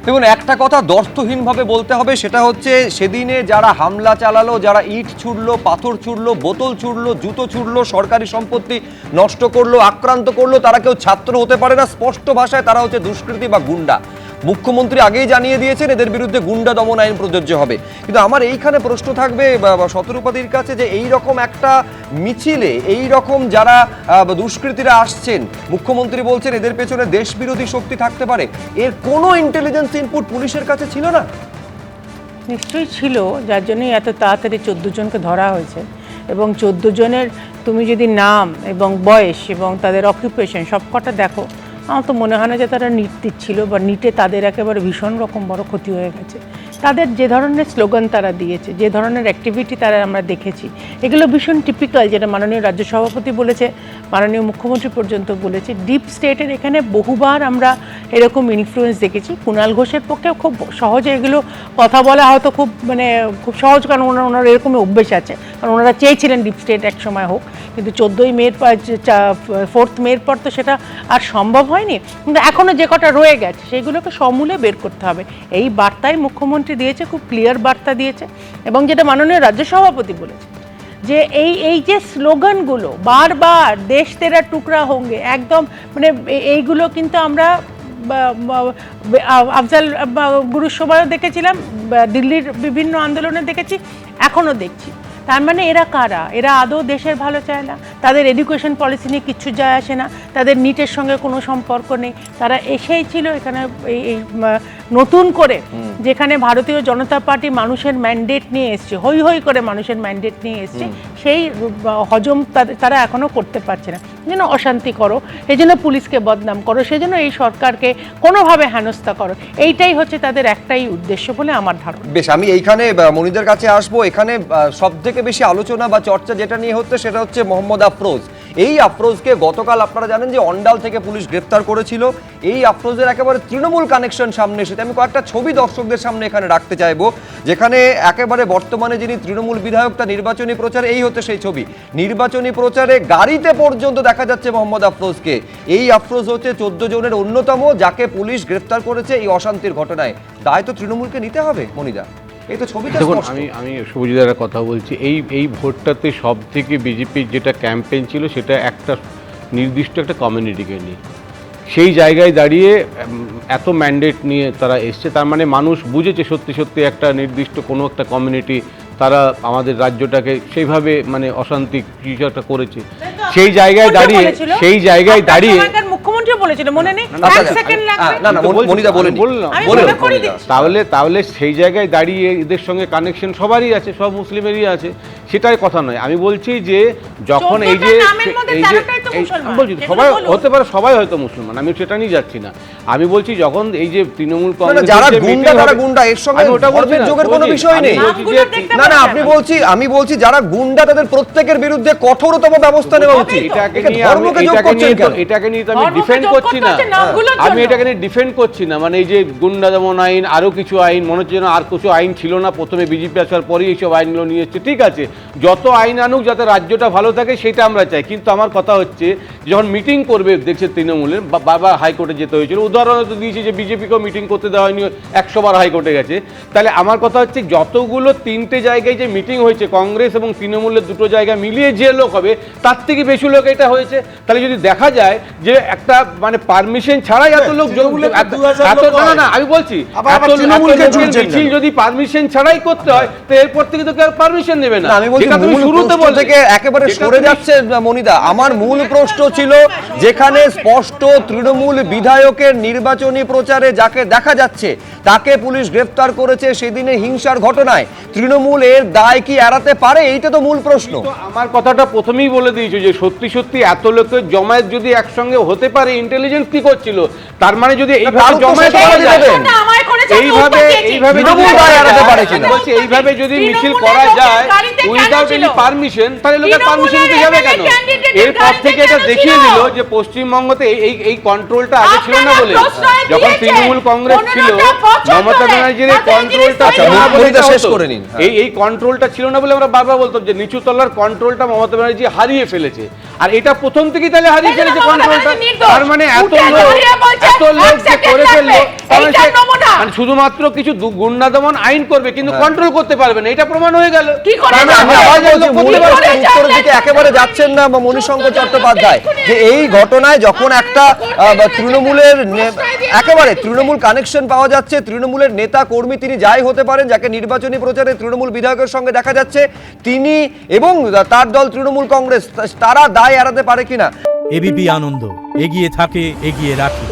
দেখুন, একটা কথা দর্থহীনভাবে বলতে হবে, সেটা হচ্ছে সেদিনে যারা হামলা চালালো, যারা ইট ছুড়লো, পাথর ছুড়লো, বোতল ছুড়লো, জুতো ছুড়লো, সরকারি সম্পত্তি নষ্ট করলো, আক্রান্ত করলো, তারা কেউ ছাত্র হতে পারে না। স্পষ্ট ভাষায় তারা হচ্ছে দুষ্কৃতী বা গুন্ডা। মুখ্যমন্ত্রী আগেই জানিয়ে দিয়েছেন এদের বিরুদ্ধে গুন্ডা দমন আইন প্রযোজ্য হবে। কিন্তু আমার এইখানে প্রশ্ন থাকবে শতরূপাদির কাছে, যে এই রকম একটা মিছিলে এই রকম যারা দুষ্কৃতীরা আসছেন, মুখ্যমন্ত্রী বলছেন এদের পেছনে দেশবিরোধী শক্তি থাকতে পারে, এর কোনো ইন্টেলিজেন্স ইনপুট পুলিশের কাছে ছিল না? নিশ্চয়ই ছিল, যার জন্যই এত তাড়াতাড়ি 14 জনকে ধরা হয়েছে। এবং 14 জনের তুমি যদি নাম এবং বয়স এবং তাদের অকুপেশন সবকটা দেখো, আমার তো মনে হয় না যে তারা নিট দিচ্ছিল বা নিটে তাদের একেবারে ভীষণ রকম বড় ক্ষতি হয়ে গেছে। তাদের যে ধরনের স্লোগান তারা দিয়েছে, যে ধরনের অ্যাক্টিভিটি তারা আমরা দেখেছি, এগুলো ভীষণ টিপিক্যাল, যেটা মাননীয় রাজ্য সভাপতি বলেছে, মাননীয় মুখ্যমন্ত্রী পর্যন্ত বলেছে। ডিপ স্টেটের এখানে বহুবার আমরা এরকম ইনফ্লুয়েন্স দেখেছি। কুণাল ঘোষের পক্ষেও খুব সহজে এগুলো কথা বলা হয়তো খুব খুব সহজ, কারণ ওনার এরকমই অভ্যেস আছে, কারণ ওনারা চেয়েছিলেন ডিপ স্টেট এক সময় হোক, কিন্তু 14ই মের 4 মের পর তো সেটা আর সম্ভব হয়নি। কিন্তু এখনও যে কটা রয়ে গেছে সেইগুলোকে সমূলে বের করতে হবে, এই বার্তাই মুখ্যমন্ত্রী দিয়েছে, খুব ক্লিয়ার বার্তা দিয়েছে। এবং যেটা মাননীয় রাজ্য সভাপতি বলেছে যে এই যে স্লোগানগুলো বারবার দেশ তেরা টুকরা হোঙ্গে, একদম এইগুলো কিন্তু আমরা আফজাল গুরুর সময় দেখেছিলাম, দিল্লির বিভিন্ন আন্দোলনে দেখেছি, এখনও দেখছি। তার মানে এরা কারা? এরা আদৌ দেশের ভালো চায় না, তাদের এডুকেশন পলিসি নিয়ে কিচ্ছু যায় আসে না, তাদের নিটের সঙ্গে কোনো সম্পর্ক নেই। তারা এসেই ছিল এখানে এই নতুন করে, যেখানে ভারতীয় জনতা পার্টি মানুষের ম্যান্ডেট নিয়ে এসছে, হই হই করে মানুষের ম্যান্ডেট নিয়ে এসছে, সেই হজম তারা এখনও করতে পারছে না। যেন অশান্তি করো, এই জন্য পুলিশকে বদনাম করো, সেজন্য এই সরকারকে কোনোভাবে হেনস্থা করো, এইটাই হচ্ছে তাদের একটাই উদ্দেশ্য বলে আমার ধারণা। বেশ, আমি এইখানে মনিদের কাছে আসবো। এখানে সব থেকে বেশি আলোচনা বা চর্চা যেটা নিয়ে হচ্ছে সেটা হচ্ছে মোহাম্মদ আফরোজ। এই আফরোজকে গতকাল আপনারা জানেন যে অন্ডাল থেকে পুলিশ গ্রেফতার করেছিল। এই আফরোজের একেবারে তৃণমূল কানেকশন সামনে এসেছে। আমি কয়েকটা ছবি দর্শকদের সামনে এখানে রাখতে চাইবো, যেখানে একেবারে বর্তমানে যিনি তৃণমূল বিধায়ক তার নির্বাচনী প্রচারে, এই হচ্ছে সেই ছবি, নির্বাচনী প্রচারে গাড়িতে পর্যন্ত দেখা যাচ্ছে মোহাম্মদ আফরোজকে। এই আফরোজ হচ্ছে 14 জনের অন্যতম, যাকে পুলিশ গ্রেফতার করেছে এই অশান্তির ঘটনায়। তাই তো তৃণমূলকে নিতে হবে মনিদা, এই তো ছবিটা। দেখুন, আমি শুভজিদার কথা বলছি, এই ভোটটাতে সব থেকে বিজেপির যেটা ক্যাম্পেইন ছিল সেটা একটা নির্দিষ্ট একটা কমিউনিটিকে নিয়ে, সেই জায়গায় দাঁড়িয়ে এত ম্যান্ডেট নিয়ে তারা এসছে। তার মানে মানুষ বুঝেছে সত্যি সত্যি একটা নির্দিষ্ট কোনো একটা কমিউনিটি তারা আমাদের রাজ্যটাকে সেইভাবে অশান্তি কিছু একটা করেছে। সেই জায়গায় দাঁড়িয়ে মুখ্যমন্ত্রী বলেছিল, মনে নেই? তাহলে সেই জায়গায় দাঁড়িয়ে এদের সঙ্গে কানেকশন সবারই আছে, সব মুসলিমেরই আছে, সেটাই কথা নয়। আমি বলছি যে যখন এই যে বলছি সবাই হতে পারে, সবাই হয়তো মুসলমান, আমি সেটা নিয়ে যাচ্ছি না। আমি বলছি যখন এই যে তৃণমূল কংগ্রেস আমি বলছি যারা গুন্ডা তাদের প্রত্যেকের বিরুদ্ধে কঠোরতম ব্যবস্থা নেওয়া উচিত। এটাকে নিয়ে তো আমি ডিফেন্ড করছি না, আমি এটাকে নিয়ে ডিফেন্ড করছি না। এই যে গুন্ডা দমন আইন, আরো কিছু আইন, মনে হচ্ছে যেন আর কিছু আইন ছিল না, প্রথমে বিজেপি আসার পরেই এইসব আইনগুলো নিয়ে এসছে। ঠিক আছে, যত আইন আনুক যাতে রাজ্যটা ভালো থাকে সেটা আমরা চাই, কিন্তু আমার কথা হচ্ছে যখন মিটিং করবে, দেখছে তৃণমূলের বারবার হাইকোর্টে যেতে হয়েছিল, উদাহরণ তো দিয়েছে যে বিজেপিকেও মিটিং করতে দেওয়া হয়নি, 100 বার হাইকোর্টে গেছে। তাহলে আমার কথা হচ্ছে যতগুলো 3টে জায়গায় যে মিটিং হয়েছে কংগ্রেস এবং তৃণমূলের 2টো জায়গা মিলিয়ে যে লোক হবে তার থেকে বেশি লোক এটা হয়েছে। তাহলে যদি দেখা যায় যে একটা পারমিশন ছাড়াই এত লোক, আমি বলছি মিছিল যদি পারমিশন ছাড়াই করতে হয় তো এরপর থেকে তো কেউ পারমিশন নেবে না। আমি বলছি শুরুতে থেকে একেবারে সরে যাচ্ছে মনিদা। আমার মূল প্রশ্ন ছিল, যেখানে স্পষ্ট তৃণমূল বিধায়কের নির্বাচনী প্রচারে যাকে দেখা যাচ্ছে তাকে পুলিশ গ্রেফতার করেছে সেদিনে হিংসার ঘটনায়, তৃণমূল এর দায় কি এড়াতে পারে? এইটা তো মূল প্রশ্ন। আমার কথাটা প্রথমেই বলে দিয়েছো যে সত্যি সত্যি এত লোকের জমায়েত যদি একসঙ্গে হতে পারে, ইন্টেলিজেন্স কি করছিল? তার মানে যদি এইভাবে যদি মিছিল করা যায় উইদাউট এনি পারমিশন, তাহলে লোকের পারমিশন দিতে যাবে কেন? এরপর থেকে এটা দেখিয়ে দিল যে পশ্চিমবঙ্গতে এই কন্ট্রোলটা আগে ছিল না বলে, যখন তৃণমূল কংগ্রেস ছিল মমতা ব্যানার্জির এই কন্ট্রোলটা এই কন্ট্রোলটা ছিল না বলে আমরা বারবার বলতাম যে নিচু তলার কন্ট্রোলটা মমতা ব্যানার্জি হারিয়ে ফেলেছে। আর এটা প্রথম থেকেই তাহলে হারিয়ে এই যে ফেলেছে মমতা কন্ট্রোলটা। ব্যানার্জি নির্দোষ। তার মানে এত উঠে লোক দাঁড়িয়ে বলছে, এত লোক এক যে second করে ফেললো, লাগবে। তাহলে এইটার সে- নমুনা। মানে শুধুমাত্র কিছু গুন্ডা দমন আইন করবে কিন্তু কন্ট্রোল করতে পারবে না, এটা প্রমাণ হয়ে গেল। কি করে তার মানে জানবে? আমি আবার বলছি, লোক মূল করতে পারবে না। প্রশ্নের উত্তরের দিকে একেবারে যাচ্ছেন না বা মণিশঙ্কর চট্টোপাধ্যায়, যে এই ঘটনায় যখন একটা তৃণমূলের একেবারে তৃণমূল কানেকশন পাওয়া যাচ্ছে, তৃণমূলের নেতা কর্মী তিনি যাই হতে পারেন, যাকে নির্বাচনী প্রচারে তৃণমূল বিধায়কের সঙ্গে দেখা যাচ্ছে, তিনি এবং তার দল তৃণমূল কংগ্রেস তারা দায় এড়াতে পারে কিনা? এবিপি আনন্দ, এগিয়ে থাকে, এগিয়ে রাখে।